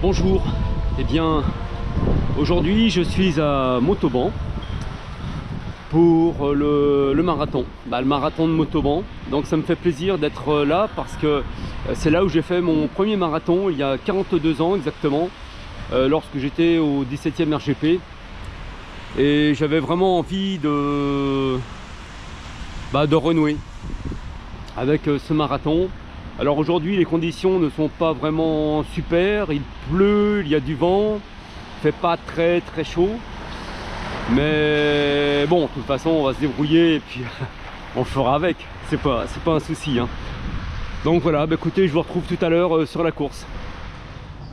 Bonjour, eh bien aujourd'hui je suis à Montauban pour le marathon, le marathon de Montauban. Donc ça me fait plaisir d'être là parce que c'est là où j'ai fait mon premier marathon il y a 42 ans exactement, lorsque j'étais au 17e RGP. Et j'avais vraiment envie de renouer avec ce marathon. Alors aujourd'hui les conditions ne sont pas vraiment super, il pleut, il y a du vent, il fait pas très chaud, mais bon, de toute façon on va se débrouiller et puis on le fera avec, c'est pas un souci hein. Donc voilà, écoutez, je vous retrouve tout à l'heure sur la course.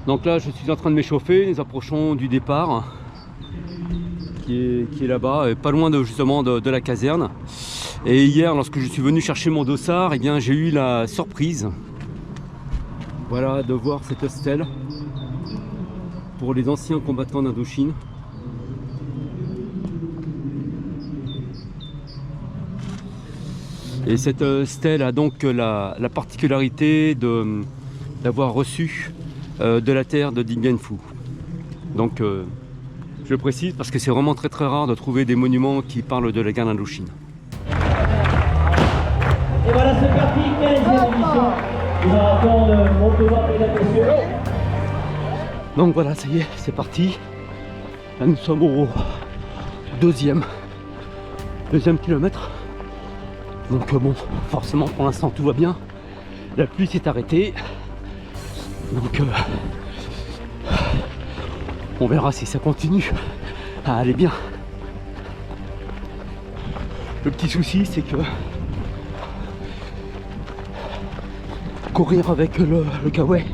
Donc là je suis en train de m'échauffer, nous approchons du départ qui est là-bas, pas loin justement de la caserne. Et hier, lorsque je suis venu chercher mon dossard, eh bien, j'ai eu la surprise, voilà, de voir cette stèle pour les anciens combattants d'Indochine. Et cette stèle a donc la particularité d'avoir reçu de la terre de Dien Bien Phu. Donc, je le précise parce que c'est vraiment très rare de trouver des monuments qui parlent de la guerre d'Indochine. Et voilà, c'est parti, 15e édition du marathon de Montauban, mesdames et messieurs. Donc voilà, ça y est, c'est parti. Là, nous sommes au deuxième kilomètre. Donc bon, forcément pour l'instant tout va bien. La pluie s'est arrêtée. Donc on verra si ça continue à aller bien. Le petit souci, c'est que courir avec le kawaii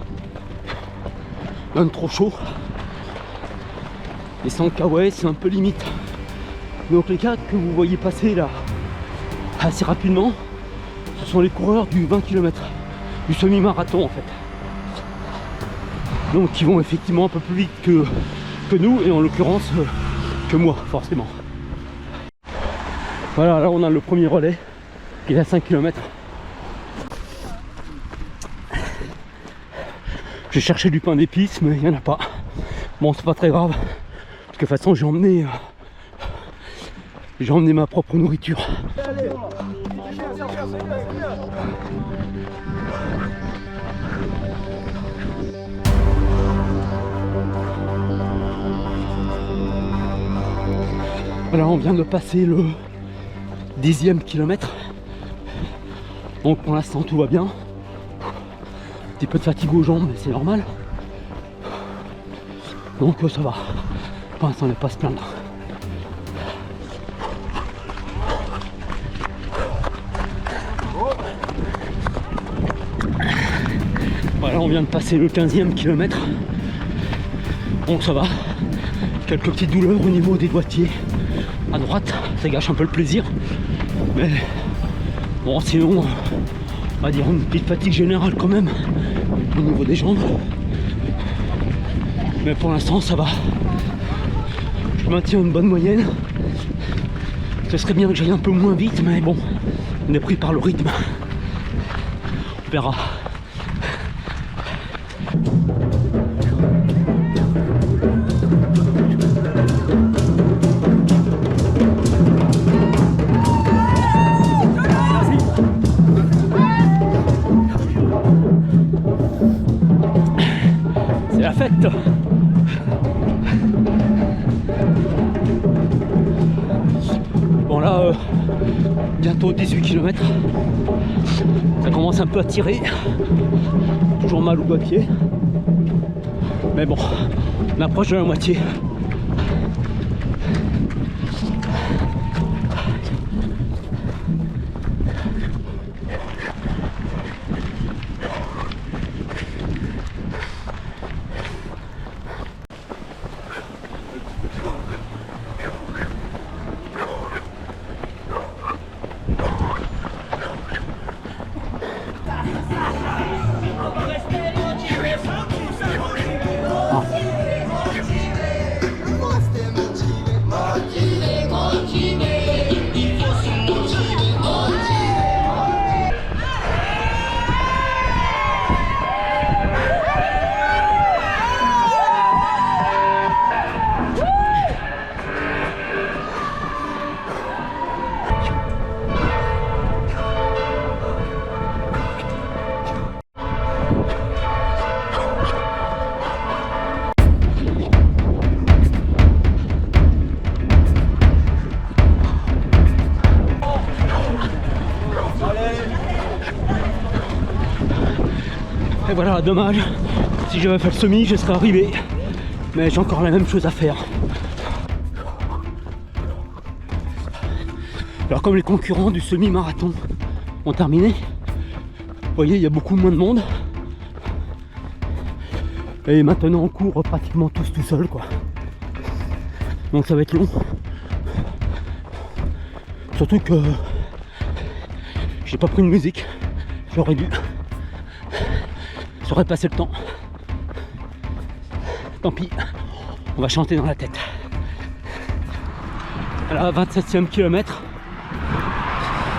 donne trop chaud, et sans kawaii c'est un peu limite. Donc les gars que vous voyez passer là assez rapidement, ce sont les coureurs du 20 km, du semi-marathon en fait. Donc qui vont effectivement un peu plus vite que nous, et en l'occurrence que moi forcément. Voilà, là on a le premier relais qui est à 5 km. J'ai cherché du pain d'épices mais il n'y en a pas. Bon, c'est pas très grave parce que de toute façon j'ai emmené ma propre nourriture. Voilà, on vient de passer le 10e kilomètre. Donc pour l'instant tout va bien. Un petit peu de fatigue aux jambes, mais c'est normal. Donc ça va. Pour l'instant on n'est pas à se plaindre. Voilà, on vient de passer le 15e kilomètre. Donc ça va. Quelques petites douleurs au niveau des doigtiers à droite, ça gâche un peu le plaisir. Mais bon, sinon, on va dire une petite fatigue générale quand même au niveau des jambes. Mais pour l'instant ça va. Je maintiens une bonne moyenne. Ce serait bien que j'aille un peu moins vite, mais bon, on est pris par le rythme. On verra. C'est la fête. Bon là, bientôt 18 km. Ça commence un peu à tirer. Toujours mal au doigt-pied. Mais bon, on approche de la moitié. Et voilà, dommage. Si j'avais fait le semi, je serais arrivé. Mais j'ai encore la même chose à faire. Alors comme les concurrents du semi-marathon ont terminé, vous voyez, il y a beaucoup moins de monde. Et maintenant on court pratiquement tous tout seul, quoi. Donc ça va être long. Surtout que j'ai pas pris de musique. J'aurais dû. J'aurais passé le temps. Tant pis, on va chanter dans la tête. Voilà, 27e kilomètre.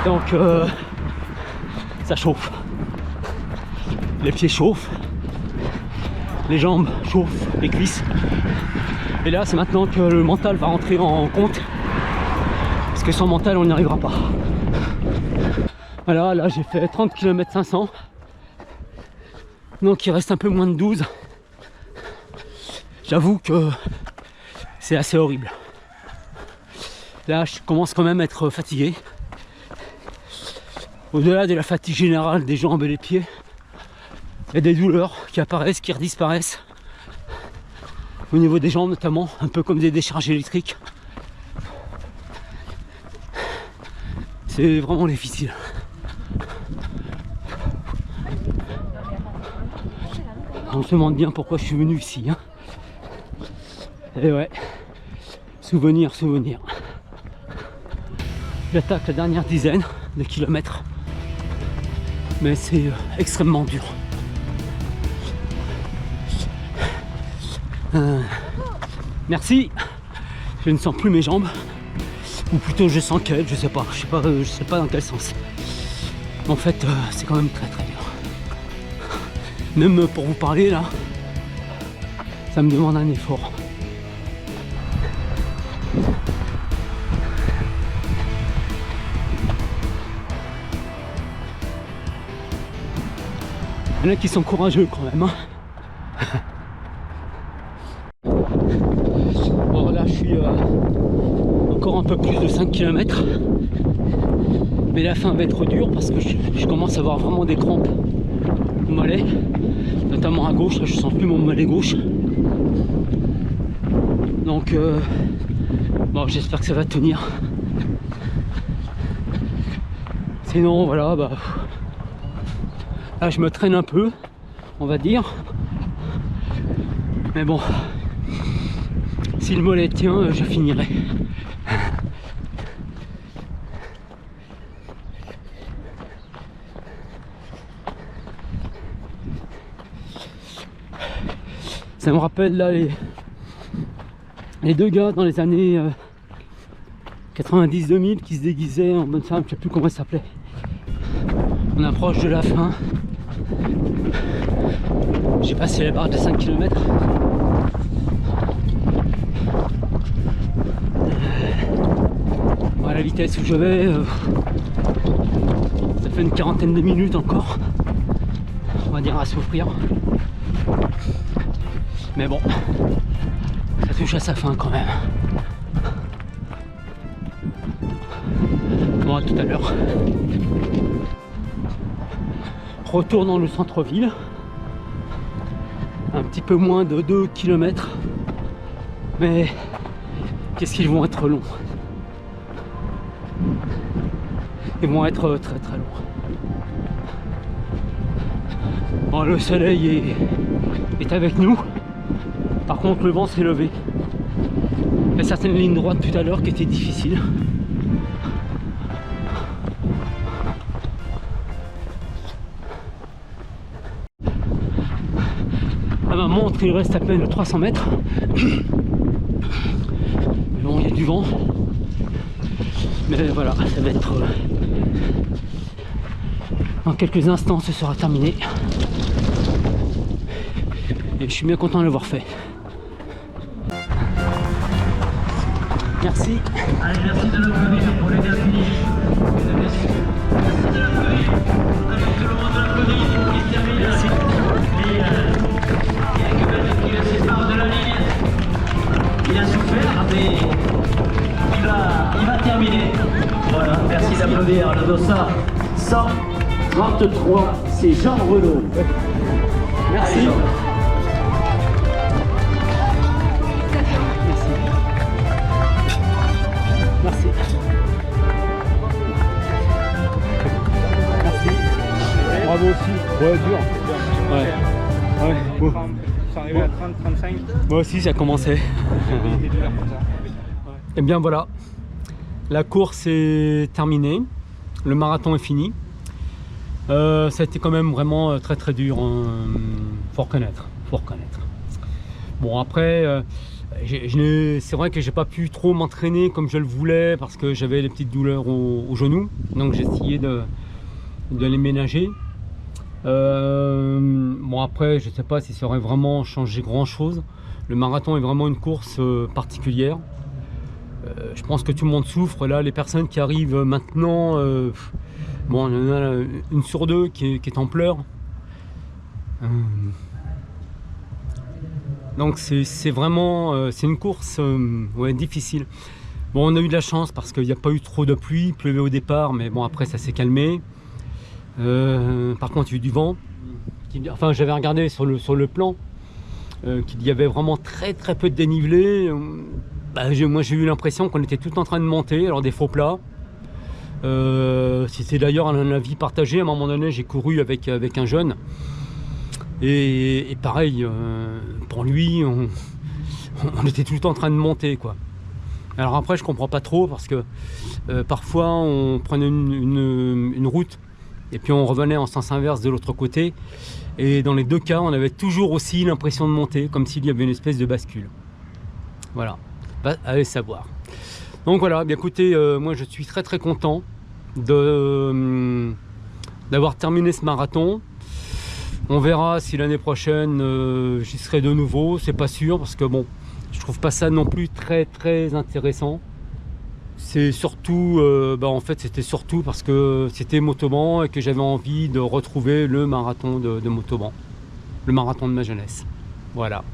Donc ça chauffe. Les pieds chauffent. Les jambes chauffent, les cuisses. Et là c'est maintenant que le mental va rentrer en compte. Parce que sans mental on n'y arrivera pas. Voilà, là j'ai fait 30 km 500. Donc il reste un peu moins de 12. J'avoue que c'est assez horrible. Là je commence quand même à être fatigué. Au-delà de la fatigue générale des jambes et des pieds, il y a des douleurs qui apparaissent, qui redisparaissent. Au niveau des jambes notamment, un peu comme des décharges électriques. C'est vraiment difficile. On se demande bien pourquoi je suis venu ici. Hein. Et ouais, souvenir. J'attaque la dernière dizaine de kilomètres. Mais c'est extrêmement dur. Merci. Je ne sens plus mes jambes. Ou plutôt je sens qu'elles, je sais pas dans quel sens. En fait, c'est quand même très dur. Même pour vous parler là, ça me demande un effort. Il y en a qui sont courageux quand même. Hein. Bon là je suis encore un peu plus de 5 km. Mais la fin va être dure parce que je commence à avoir vraiment des crampes au mollet. Notamment à gauche, là, je sens plus mon mollet gauche. Donc bon, j'espère que ça va tenir. Sinon voilà, bah là je me traîne un peu, on va dire. Mais bon, si le mollet tient, je finirai. Ça me rappelle là les deux gars dans les années 90-2000 qui se déguisaient en bonne femme, je sais plus comment ça s'appelait. On approche de la fin. J'ai passé la barre de 5 km. À la vitesse où je vais, ça fait une quarantaine de minutes encore. On va dire à souffrir. Mais bon, ça touche à sa fin quand même. Bon, à tout à l'heure. Retour dans le centre-ville. Un petit peu moins de 2 km. Mais qu'est-ce qu'ils vont être longs. Ils vont être très longs. Bon, le soleil est avec nous. Par contre le vent s'est levé. Il y a certaines lignes droites tout à l'heure qui étaient difficiles. À ma montre il reste à peine 300 mètres. Bon, il y a du vent. Mais voilà, ça va être... Dans quelques instants ce sera terminé. Et je suis bien content de l'avoir fait. Merci. Allez, merci de l'applaudir pour les gars finis. Merci de l'applaudir. Allez, tout le monde l'applaudit. Il termine. Merci. Il y a que qui le sépare de la ligne. Il a souffert, mais il va terminer. Voilà, merci d'applaudir le dossard 133, c'est Jean Renaud. Merci. Merci. Merci. Bravo aussi. Ouais, dur. Ouais. Ouais. Bon. Ça arrivait à 30, 35. Moi aussi, ça commençait. Et bien voilà. La course est terminée. Le marathon est fini. Ça a été quand même vraiment très très dur. Faut reconnaître. Bon après. C'est vrai que j'ai pas pu trop m'entraîner comme je le voulais parce que j'avais des petites douleurs au genou, donc j'ai essayé de les ménager. Bon après je sais pas si ça aurait vraiment changé grand chose. Le marathon est vraiment une course particulière. Je pense que tout le monde souffre là, les personnes qui arrivent maintenant, bon il y en a une sur deux qui est en pleurs. Donc c'est vraiment c'est une course ouais, difficile. Bon, on a eu de la chance parce qu'il n'y a pas eu trop de pluie, il pleuvait au départ, mais bon après ça s'est calmé. Par contre il y a eu du vent. Enfin j'avais regardé sur le plan qu'il y avait vraiment très peu de dénivelé. Moi j'ai eu l'impression qu'on était tout en train de monter, alors des faux plats. C'était d'ailleurs un avis partagé. À un moment donné j'ai couru avec un jeune. Et pareil, pour lui, on était tout le temps en train de monter, quoi. Alors après, je comprends pas trop parce que parfois on prenait une route et puis on revenait en sens inverse de l'autre côté. Et dans les deux cas, on avait toujours aussi l'impression de monter, comme s'il y avait une espèce de bascule. Voilà, allez savoir. Donc voilà, bien écoutez, moi je suis très content d'avoir terminé ce marathon. On verra si l'année prochaine j'y serai de nouveau, c'est pas sûr parce que bon, je trouve pas ça non plus très intéressant. C'est surtout, en fait c'était surtout parce que c'était Montauban et que j'avais envie de retrouver le marathon de Montauban, le marathon de ma jeunesse. Voilà.